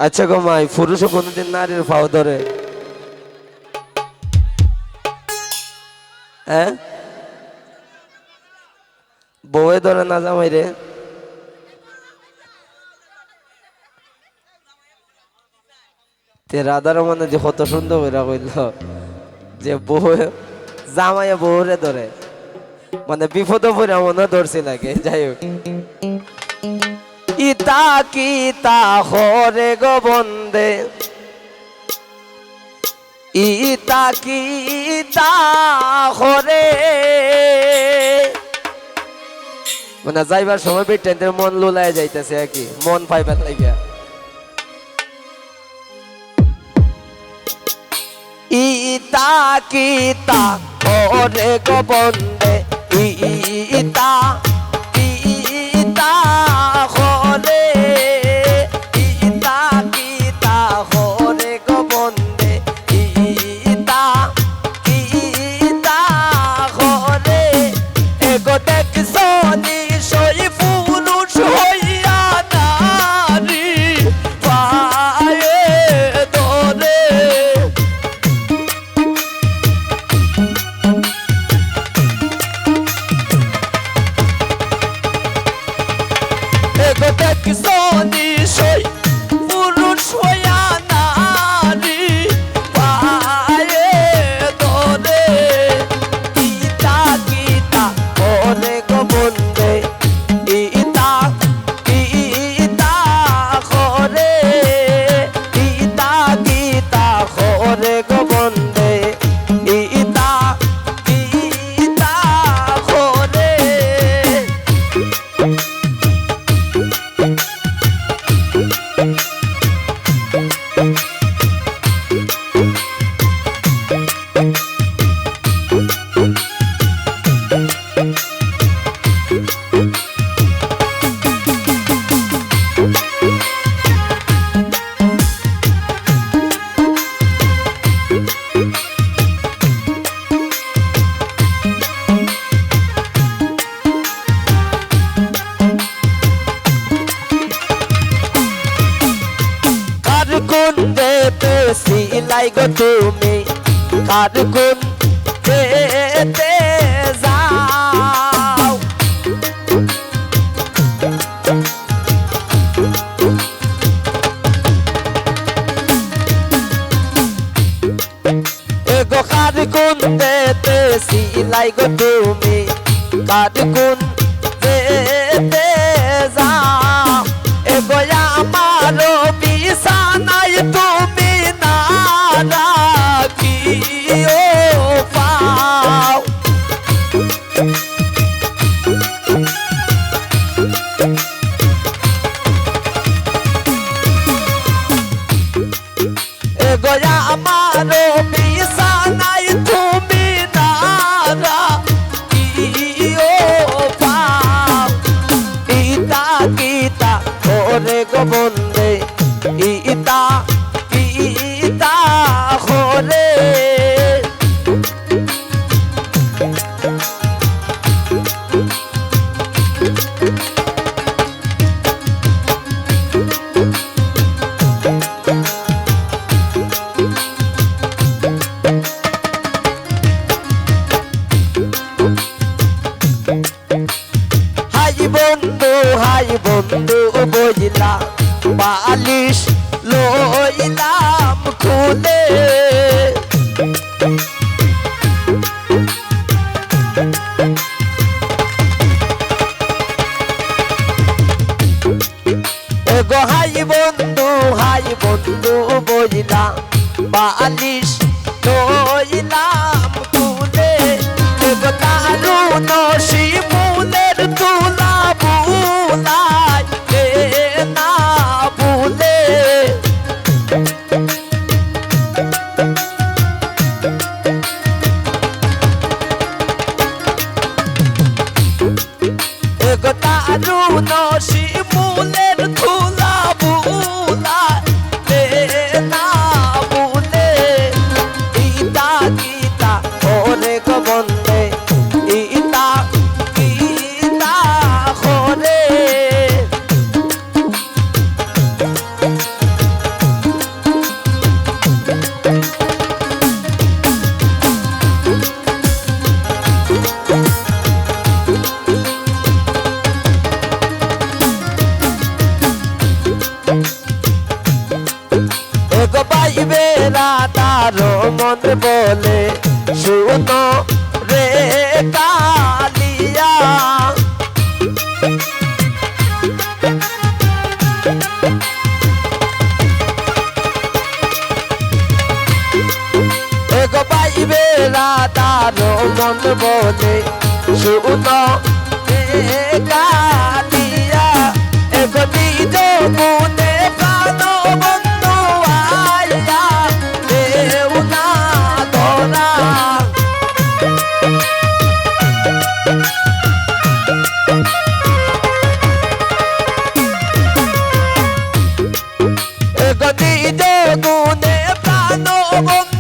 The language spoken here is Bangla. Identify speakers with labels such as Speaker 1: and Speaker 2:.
Speaker 1: আচ্ছা গো মাই, পুরুষও কোনোদিন নারীর পাও ধরে? হ্যাঁ, বউয়ে ধরে না জামাই রে? তে রাধা রমনে যে কত সুন্দর করে কইল যে বউ জামাইয়া বউরে ধরে, মানে বিপদ পড়ে মনে ধরছে লাগে। যাই হোক, ইতা কি তা হরে গো বন্দে, ইতা কি তা হরে, মানে যাইবার সময় বিটেন্দের মন লুলায় যাইতেছে আর কি, মন পাইবার লাগিয়া। ইতা কি তা হরে গো বন্দে, ইতা ইতা হরে, ইতা কি তা হরে গো বন্দে, ইতা ইতা হরে। এগো দেখছো নিশই পুরুষ হইয়া নারী পায়ে ধরে, এগো দেখছো নিশই পুরুষ হইয়া নারী পায়ে ধরে। ইতা গীতা ওরে গো বন্দে, ইতা ইতা করে, ইতা গীতা করে গো বন্দে, ইতা ইতা করে। কার গুণ দেতে সিলাই গো তুমি, কার গুণ দেতে যাও, এগো কার গুণ দেতে সিলাই গো তুমি, কার গুণ দেতে যাও। এগো আমারও বিছানায় তুমি না রাখিও পাও, এগো আমারও বিছানায় তুমি না রাখিও পাও। ইতা গীতা ওরে গো বন্দে, ইতা ইতা হরে। হাই বন্ধু বইলা বালিশ লইলাম খুলে, এগো হাই বন্ধু বইলা বালিশ লইলাম খুলে। এগো দারুণ শিমুলের তুলা বুলাই না ভুলে, এগো দারুণ শিমুলের তুলা বুলাই না ভুলে। বাইবে রাতার মন বলে শুনো রে কালিয়া এগো বাইবে রাতার মন বলে শুনো রে কালিয়া এগো নিজ মনে প্রাণ বন্ধু আইয়া দেও না ধরা এগো নিজ গুণে প্রাণ বন্ধু